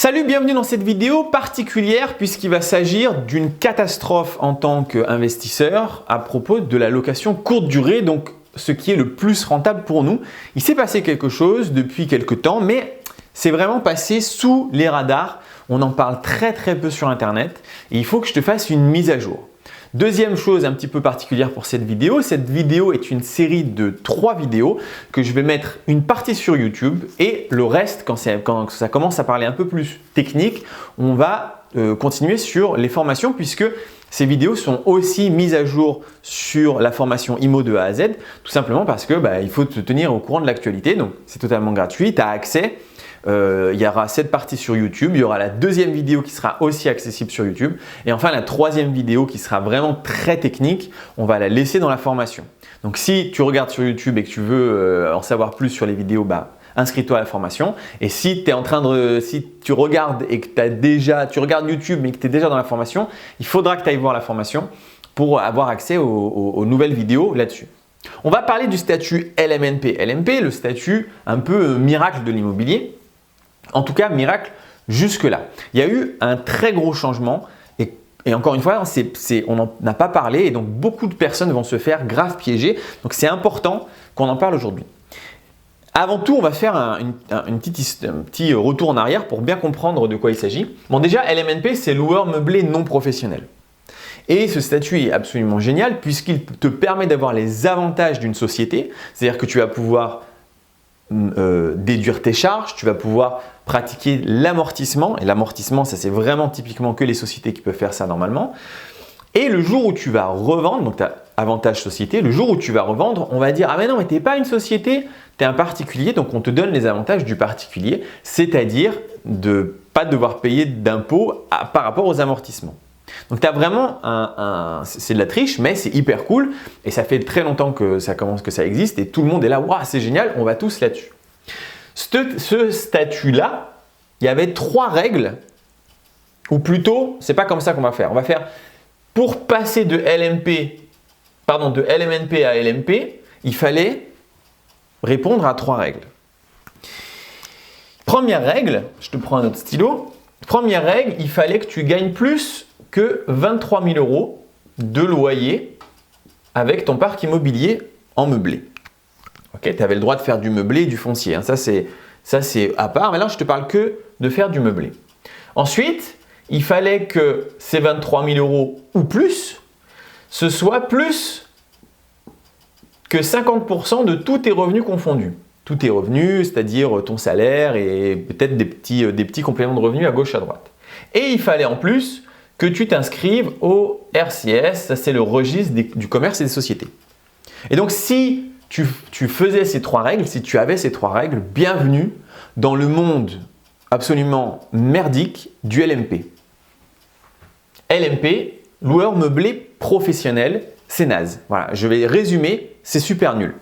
Salut, bienvenue dans cette vidéo particulière puisqu'il va s'agir d'une catastrophe en tant qu'investisseur à propos de la location courte durée, donc ce qui est le plus rentable pour nous. Il s'est passé quelque chose depuis quelques temps, mais c'est vraiment passé sous les radars. On en parle très peu sur Internet et il faut que je te fasse une mise à jour. Deuxième chose un petit peu particulière pour cette vidéo est une série de 3 vidéos que je vais mettre une partie sur YouTube et le reste, quand ça commence à parler un peu plus technique, on va continuer sur les formations puisque ces vidéos sont aussi mises à jour sur la formation IMO de A à Z, tout simplement parce que il faut te tenir au courant de l'actualité, donc c'est totalement gratuit, tu as accès. Il y aura cette partie sur YouTube, il y aura la deuxième vidéo qui sera aussi accessible sur YouTube et enfin la troisième vidéo qui sera vraiment très technique, on va la laisser dans la formation. Donc si tu regardes sur YouTube et que tu veux en savoir plus sur les vidéos, inscris-toi à la formation. Et si tu regardes et que tu regardes YouTube mais que tu es déjà dans la formation, il faudra que tu ailles voir la formation pour avoir accès aux nouvelles vidéos là-dessus. On va parler du statut LMNP. LMP, le statut un peu miracle de l'immobilier. En tout cas, miracle jusque-là. Il y a eu un très gros changement et encore une fois, on n'en a pas parlé et donc beaucoup de personnes vont se faire grave piéger. Donc c'est important qu'on en parle aujourd'hui. Avant tout, on va faire un petit retour en arrière pour bien comprendre de quoi il s'agit. Bon, déjà, LMNP, c'est loueur meublé non professionnel. Et ce statut est absolument génial puisqu'il te permet d'avoir les avantages d'une société, c'est-à-dire que tu vas pouvoir déduire tes charges, tu vas pouvoir pratiquer l'amortissement. Et l'amortissement, ça c'est vraiment typiquement que les sociétés qui peuvent faire ça normalement. Et le jour où tu vas revendre, donc tu as avantage société, le jour où tu vas revendre, on va dire « Ah mais non, mais tu n'es pas une société, tu es un particulier, donc on te donne les avantages du particulier, c'est-à-dire de ne pas devoir payer d'impôts par rapport aux amortissements. » Donc tu as vraiment c'est de la triche, mais c'est hyper cool et ça fait très longtemps que ça existe et tout le monde est là, waouh, c'est génial, on va tous là-dessus. Ce statut-là, il y avait 3 règles, ou plutôt, c'est pas comme ça qu'on va faire. On va faire pour passer de LMNP à LMP, il fallait répondre à 3 règles. Première règle, je te prends un autre stylo. Première règle, il fallait que tu gagnes plus que 23 000 € de loyer avec ton parc immobilier en meublé. Okay, tu avais le droit de faire du meublé et du foncier. Hein. Ça, c'est à part. Mais là, je te parle que de faire du meublé. Ensuite, il fallait que ces 23 000 € ou plus, ce soit plus que 50% de tous tes revenus confondus. Tous tes revenus, c'est-à-dire ton salaire et peut-être des petits compléments de revenus à gauche, à droite. Et il fallait en plus que tu t'inscrives au RCS, ça c'est le registre du commerce et des sociétés. Et donc si tu faisais ces 3 règles, si tu avais ces 3 règles, bienvenue dans le monde absolument merdique du LMP. LMP, loueur meublé professionnel, c'est naze. Voilà, je vais résumer, c'est super nul.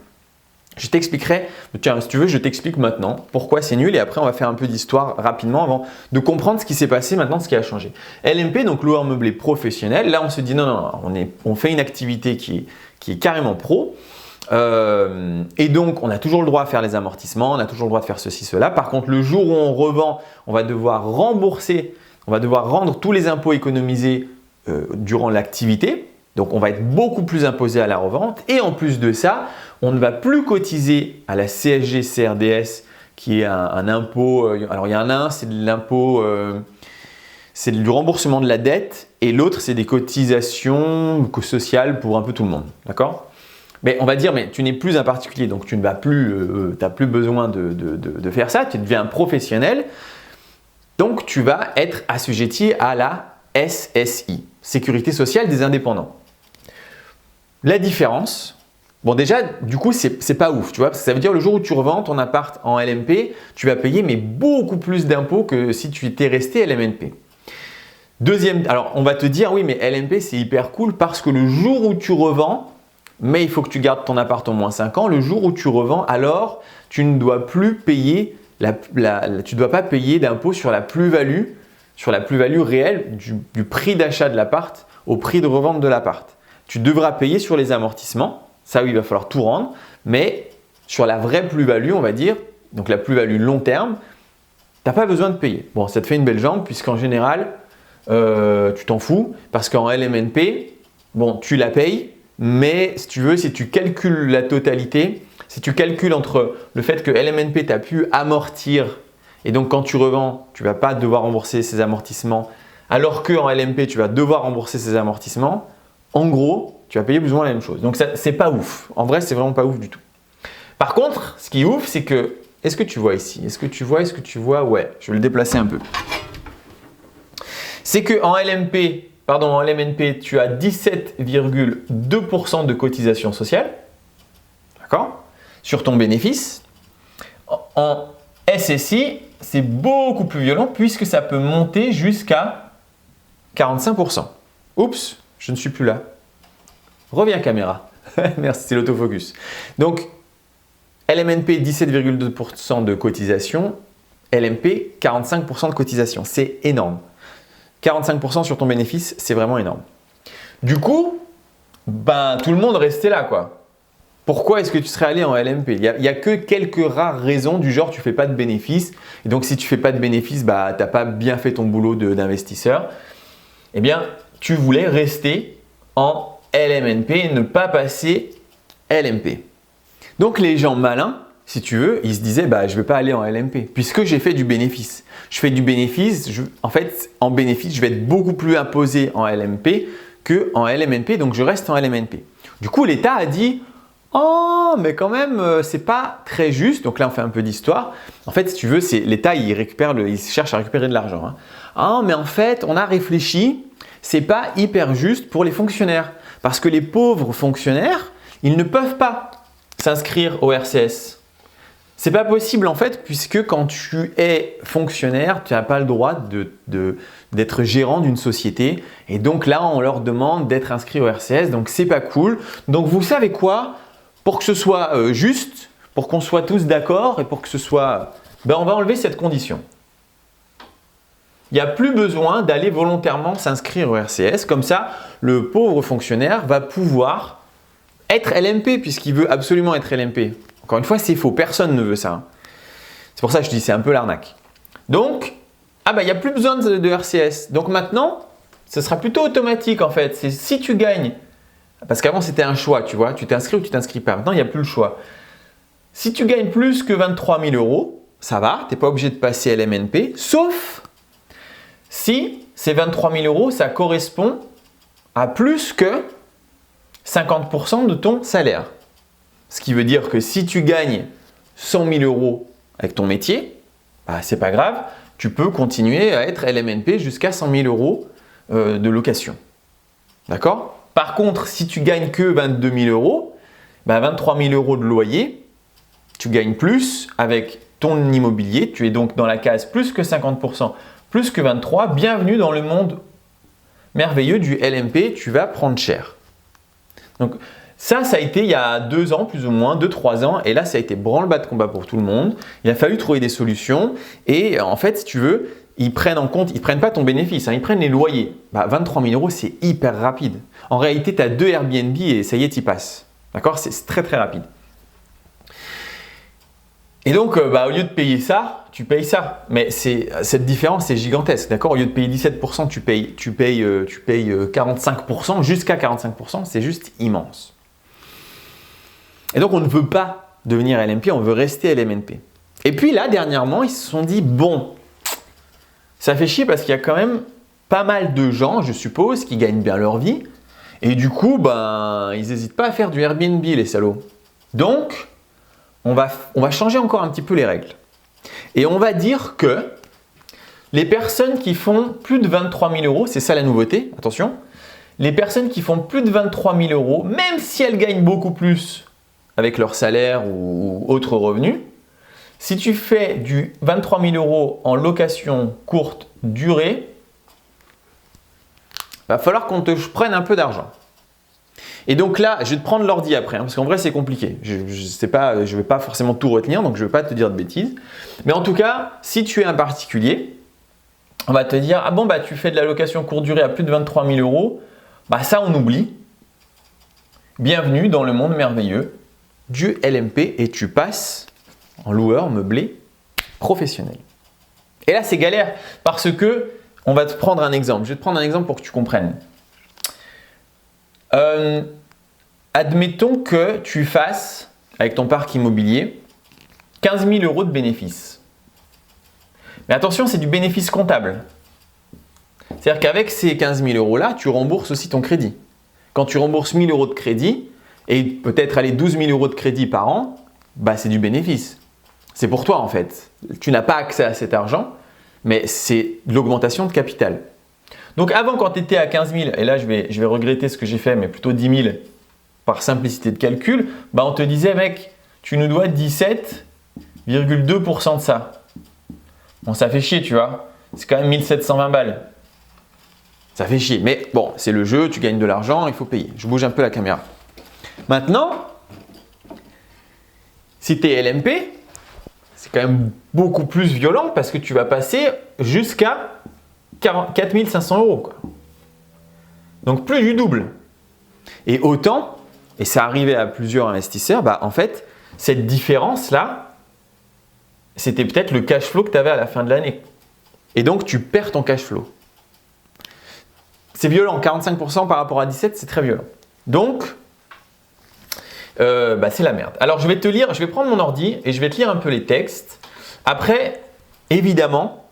Je t'expliquerai, tiens, si tu veux, je t'explique maintenant pourquoi c'est nul et après on va faire un peu d'histoire rapidement avant de comprendre ce qui s'est passé maintenant, ce qui a changé. LMP, donc loueur meublé professionnel, là on se dit non, on fait une activité qui est carrément pro et donc on a toujours le droit à faire les amortissements, on a toujours le droit de faire ceci, cela. Par contre, le jour où on revend, on va devoir rendre tous les impôts économisés durant l'activité. Donc, on va être beaucoup plus imposé à la revente et en plus de ça, on ne va plus cotiser à la CSG-CRDS qui est un impôt. Alors, il y en a un, c'est de l'impôt, c'est du remboursement de la dette et l'autre, c'est des cotisations sociales pour un peu tout le monde. D'accord ? Mais on va dire, mais tu n'es plus un particulier, donc tu n'as plus besoin de faire ça, tu deviens un professionnel. Donc, tu vas être assujetti à la SSI, Sécurité sociale des indépendants. La différence, bon déjà, du coup, c'est pas ouf, tu vois, parce que ça veut dire le jour où tu revends ton appart en LMP, tu vas payer mais beaucoup plus d'impôts que si tu étais resté LMNP. Deuxième, alors on va te dire, oui, mais LMP c'est hyper cool parce que le jour où tu revends, mais il faut que tu gardes ton appart au moins 5 ans, le jour où tu revends, alors tu ne dois plus payer, tu ne dois pas payer d'impôt sur la plus-value réelle du prix d'achat de l'appart au prix de revente de l'appart. Tu devras payer sur les amortissements, ça oui, il va falloir tout rendre, mais sur la vraie plus-value, on va dire, donc la plus-value long terme, tu n'as pas besoin de payer. Bon, ça te fait une belle jambe puisqu'en général, tu t'en fous parce qu'en LMNP, bon, tu la payes, mais si tu veux, si tu calcules la totalité, si tu calcules entre le fait que LMNP t'a pu amortir et donc quand tu revends, tu ne vas pas devoir rembourser ces amortissements alors qu'en LMP, tu vas devoir rembourser ces amortissements, en gros, tu vas payer plus ou moins la même chose. Donc, c'est pas ouf. En vrai, c'est vraiment pas ouf du tout. Par contre, ce qui est ouf, c'est que, est-ce que tu vois ici? Est-ce que tu vois? Ouais, je vais le déplacer un peu. C'est qu'en en LMNP, tu as 17,2% de cotisation sociale, d'accord, sur ton bénéfice. En SSI, c'est beaucoup plus violent puisque ça peut monter jusqu'à 45%. Oups, je ne suis plus là. Reviens caméra. Merci, c'est l'autofocus. Donc, LMNP 17,2% de cotisation, LMP 45% de cotisation. C'est énorme. 45% sur ton bénéfice, c'est vraiment énorme. Du coup, tout le monde restait là, quoi. Pourquoi est-ce que tu serais allé en LMP? Il n'y a que quelques rares raisons du genre tu ne fais pas de bénéfice. Et donc, si tu ne fais pas de bénéfice, tu n'as pas bien fait ton boulot d'investisseur. Eh bien, tu voulais rester en LMNP et ne pas passer LMP. Donc, les gens malins, si tu veux, ils se disaient je ne vais pas aller en LMP puisque j'ai fait du bénéfice. Je fais du bénéfice, en bénéfice, je vais être beaucoup plus imposé en LMP qu'en LMNP, donc je reste en LMNP. Du coup, l'État a dit oh, mais quand même, c'est pas très juste. Donc là, on fait un peu d'histoire. En fait, si tu veux, c'est l'État, il cherche à récupérer de l'argent. Hein. Ah, mais en fait, on a réfléchi, c'est pas hyper juste pour les fonctionnaires. Parce que les pauvres fonctionnaires, ils ne peuvent pas s'inscrire au RCS. C'est pas possible en fait, puisque quand tu es fonctionnaire, tu n'as pas le droit d'être gérant d'une société. Et donc là, on leur demande d'être inscrit au RCS. Donc c'est pas cool. Donc vous savez quoi? Pour que ce soit juste, pour qu'on soit tous d'accord et pour que ce soit… on va enlever cette condition. Il n'y a plus besoin d'aller volontairement s'inscrire au RCS. Comme ça, le pauvre fonctionnaire va pouvoir être LMP puisqu'il veut absolument être LMP. Encore une fois, c'est faux. Personne ne veut ça. C'est pour ça que je dis c'est un peu l'arnaque. Donc, il n'y a plus besoin de RCS. Donc maintenant, ce sera plutôt automatique en fait. C'est si tu gagnes, parce qu'avant c'était un choix, tu vois, tu t'inscris ou tu t'inscris pas. Maintenant, il n'y a plus le choix. Si tu gagnes plus que 23 000 €, ça va, tu n'es pas obligé de passer LMNP, sauf si ces 23 000 €, ça correspond à plus que 50% de ton salaire. Ce qui veut dire que si tu gagnes 100 000 € avec ton métier, c'est pas grave, tu peux continuer à être LMNP jusqu'à 100 000 € de location. D'accord? Par contre, si tu gagnes que 22 000 €, 23 000 € de loyer, tu gagnes plus avec ton immobilier. Tu es donc dans la case plus que 50%, plus que 23. Bienvenue dans le monde merveilleux du LMP, tu vas prendre cher. Donc, ça a été il y a 2 ans, plus ou moins, 2-3 ans. Et là, ça a été branle-bas de combat pour tout le monde. Il a fallu trouver des solutions. Et en fait, si tu veux, ils prennent pas ton bénéfice, ils prennent les loyers. 23 000 €, c'est hyper rapide. En réalité, tu as 2 Airbnb et ça y est, tu y passes. D'accord? C'est très, très rapide. Et donc, au lieu de payer ça, tu payes ça. Mais cette différence, c'est gigantesque. D'accord? Au lieu de payer 17%, tu payes 45%, jusqu'à 45%. C'est juste immense. Et donc, on ne veut pas devenir LMP, on veut rester LMNP. Et puis là, dernièrement, ils se sont dit, bon, ça fait chier parce qu'il y a quand même pas mal de gens, je suppose, qui gagnent bien leur vie. Et du coup, ils n'hésitent pas à faire du Airbnb, les salauds. Donc, on va changer encore un petit peu les règles. Et on va dire que les personnes qui font plus de 23 000 €, c'est ça la nouveauté, attention, les personnes qui font plus de 23 000 €, même si elles gagnent beaucoup plus avec leur salaire ou autre revenu, si tu fais du 23 000 € en location courte durée, il va falloir qu'on te prenne un peu d'argent. Et donc là, je vais te prendre l'ordi après, parce qu'en vrai, c'est compliqué. Je ne vais pas forcément tout retenir, donc je ne vais pas te dire de bêtises. Mais en tout cas, si tu es un particulier, on va te dire, tu fais de la location courte durée à plus de 23 000 €, ça on oublie. Bienvenue dans le monde merveilleux du LMP et tu passes en loueur meublé professionnel. Et là, c'est galère parce que, on va te prendre un exemple. Je vais te prendre un exemple pour que tu comprennes. Admettons que tu fasses, avec ton parc immobilier, 15 000 € de bénéfices. Mais attention, c'est du bénéfice comptable. C'est-à-dire qu'avec ces 15 000 € là, tu rembourses aussi ton crédit. Quand tu rembourses 1 000 € de crédit, et peut-être aller 12 000 € de crédit par an, bah, c'est du bénéfice. C'est pour toi en fait. Tu n'as pas accès à cet argent, mais c'est de l'augmentation de capital. Donc avant, quand tu étais à 15 000, et là je vais regretter ce que j'ai fait, mais plutôt 10 000 par simplicité de calcul, bah, on te disait mec, tu nous dois 17,2% de ça. Bon, ça fait chier, tu vois. C'est quand même 1720 balles. Ça fait chier. Mais bon, c'est le jeu, tu gagnes de l'argent, il faut payer. Je bouge un peu la caméra. Maintenant, si tu es LMP, c'est quand même beaucoup plus violent parce que tu vas passer jusqu'à 4 500 €. Quoi. Donc plus du double. Et autant, et ça arrivait à plusieurs investisseurs, bah, en fait, cette différence-là, c'était peut-être le cash flow que tu avais à la fin de l'année. Et donc, tu perds ton cash flow. C'est violent, 45% par rapport à 17, c'est très violent. Donc, bah, c'est la merde. Alors, je vais te lire, je vais prendre mon ordi et je vais te lire un peu les textes. Après, évidemment,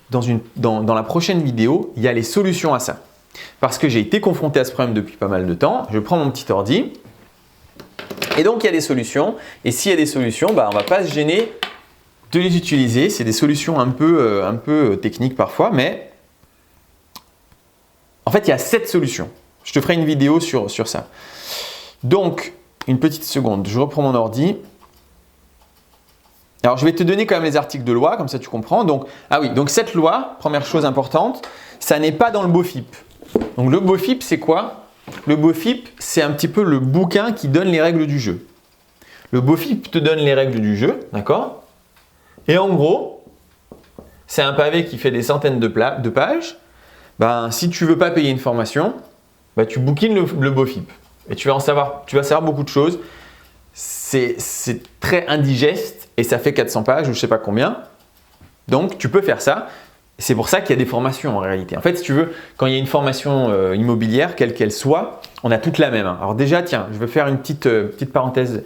dans la prochaine vidéo, il y a les solutions à ça. Parce que j'ai été confronté à ce problème depuis pas mal de temps. Je prends mon petit ordi. Et donc, il y a des solutions. Et s'il y a des solutions, bah, on ne va pas se gêner de les utiliser. C'est des solutions un peu techniques parfois, mais en fait, il y a 7 solutions. Je te ferai une vidéo sur ça. Donc, une petite seconde, je reprends mon ordi. Alors, je vais te donner quand même les articles de loi, comme ça tu comprends. Donc, ah oui, donc cette loi, première chose importante, ça n'est pas dans le BOFIP. Donc, le BOFIP, c'est quoi? Le BOFIP, c'est un petit peu le bouquin qui donne les règles du jeu. Le BOFIP te donne les règles du jeu, d'accord? Et en gros, c'est un pavé qui fait des centaines de pages. Ben, si tu ne veux pas payer une formation, ben, tu bookines le BOFIP. Et tu vas savoir beaucoup de choses. C'est très indigeste et ça fait 400 pages ou je ne sais pas combien. Donc, tu peux faire ça. C'est pour ça qu'il y a des formations en réalité. En fait, si tu veux, quand il y a une formation immobilière, quelle qu'elle soit, on a toutes la même. Alors déjà, tiens, je vais faire une petite parenthèse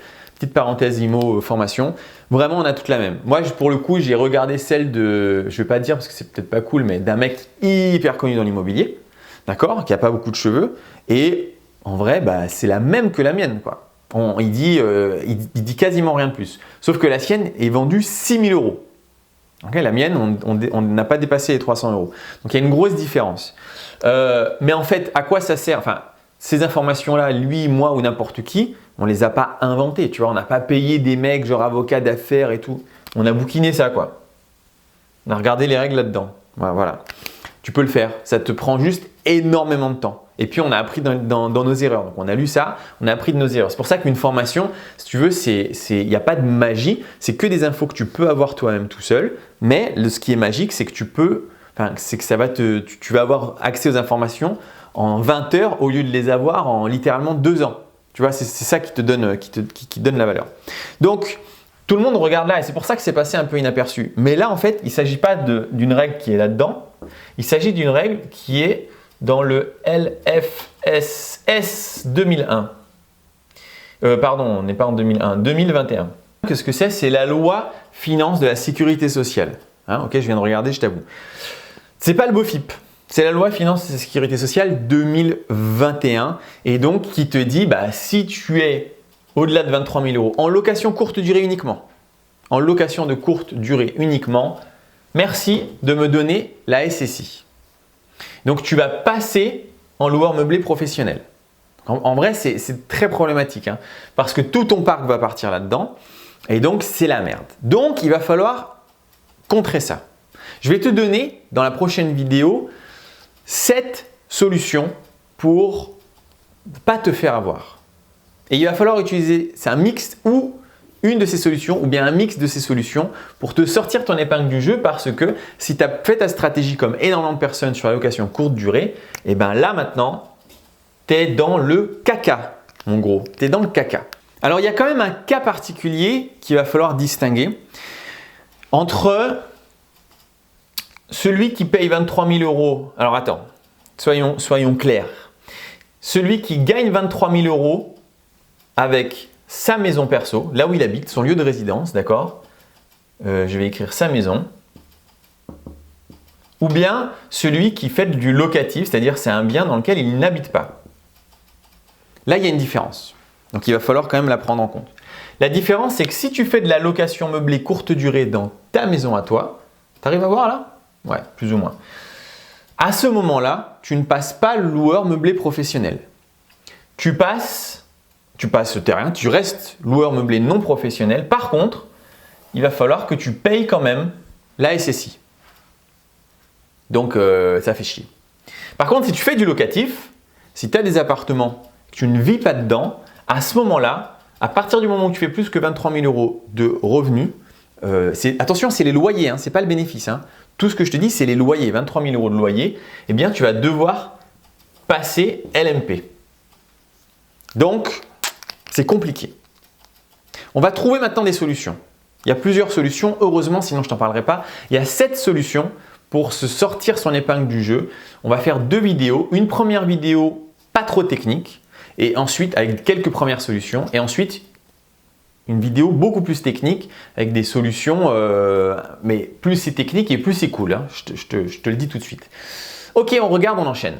IMO formation. Vraiment, on a toutes la même. Moi, pour le coup, j'ai regardé celle de, je ne vais pas dire parce que c'est peut-être pas cool, mais d'un mec hyper connu dans l'immobilier, d'accord, qui n'a pas beaucoup de cheveux. Et en vrai, bah, c'est la même que la mienne, quoi. Il dit quasiment rien de plus. Sauf que la sienne est vendue 6 000 €. Okay, la mienne, on n'a pas dépassé les 300 €. Donc, il y a une grosse différence. Mais en fait, à quoi ça sert? Enfin, ces informations-là, lui, moi ou n'importe qui, on ne les a pas inventées. Tu vois, on n'a pas payé des mecs genre avocats d'affaires et tout. On a bouquiné ça, quoi. On a regardé les règles là-dedans. Voilà. Tu peux le faire. Ça te prend juste énormément de temps. Et puis, on a appris dans nos erreurs. Donc, on a lu ça, on a appris de nos erreurs. C'est pour ça qu'une formation, si tu veux, il n'y a pas de magie. C'est que des infos que tu peux avoir toi-même tout seul. Mais ce qui est magique, c'est que tu vas avoir accès aux informations en 20 heures au lieu de les avoir en littéralement 2 ans. Tu vois, c'est ça qui te donne la valeur. Donc, tout le monde regarde là et c'est pour ça que c'est passé un peu inaperçu. Mais là, en fait, il ne s'agit pas d'une règle qui est là-dedans. Il s'agit d'une règle qui est dans le LFSS 2001. Pardon, on n'est pas en 2001, 2021. Qu'est-ce que c'est? C'est la loi finance de la sécurité sociale. Hein, ok, je viens de regarder, je t'avoue. C'est pas le BOFIP. C'est la loi finance de la sécurité sociale 2021 et donc qui te dit bah, si tu es au-delà de 23 000 € en location courte durée uniquement, merci de me donner la SSI. Donc tu vas passer en loueur meublé professionnel. En vrai, c'est très problématique hein, parce que tout ton parc va partir là-dedans et donc c'est la merde. Donc il va falloir contrer ça. Je vais te donner dans la prochaine vidéo 7 solutions pour ne pas te faire avoir. Et il va falloir utiliser, c'est un mix ou une de ces solutions ou bien un mix de ces solutions pour te sortir ton épingle du jeu parce que si tu as fait ta stratégie comme énormément de personnes sur la location courte durée, et bien là maintenant, tu es dans le caca, mon gros. Tu es dans le caca. Alors il y a quand même un cas particulier qu'il va falloir distinguer entre celui qui paye 23 000 euros, alors attends, soyons clairs. Celui qui gagne 23 000 euros avec sa maison perso, là où il habite, son lieu de résidence, d'accord? Je vais écrire sa maison. Ou bien celui qui fait du locatif, c'est-à-dire c'est un bien dans lequel il n'habite pas. Là, il y a une différence. Donc, il va falloir quand même la prendre en compte. La différence, c'est que si tu fais de la location meublée courte durée dans ta maison à toi, tu arrives à voir là? Ouais, plus ou moins. À ce moment-là, tu ne passes pas loueur meublé professionnel. Tu passes terrain, tu restes loueur meublé non professionnel. Par contre, il va falloir que tu payes quand même la SSI. Donc, ça fait chier. Par contre, si tu fais du locatif, si tu as des appartements, que tu ne vis pas dedans, à ce moment-là, à partir du moment où tu fais plus que 23 000 euros de revenus, attention, c'est les loyers, hein, ce n'est pas le bénéfice. Hein. Tout ce que je te dis, c'est les loyers, 23 000 euros de loyer, eh bien, tu vas devoir passer LMP. Donc, c'est compliqué. On va trouver maintenant des solutions. Il y a plusieurs solutions, heureusement, sinon je ne t'en parlerai pas. Il y a 7 solutions pour se sortir son épingle du jeu. On va faire 2 vidéos. Une première vidéo pas trop technique et ensuite avec quelques premières solutions et ensuite une vidéo beaucoup plus technique avec des solutions, mais plus c'est technique et plus c'est cool. Hein. Je te le dis tout de suite. Ok, on regarde, on enchaîne.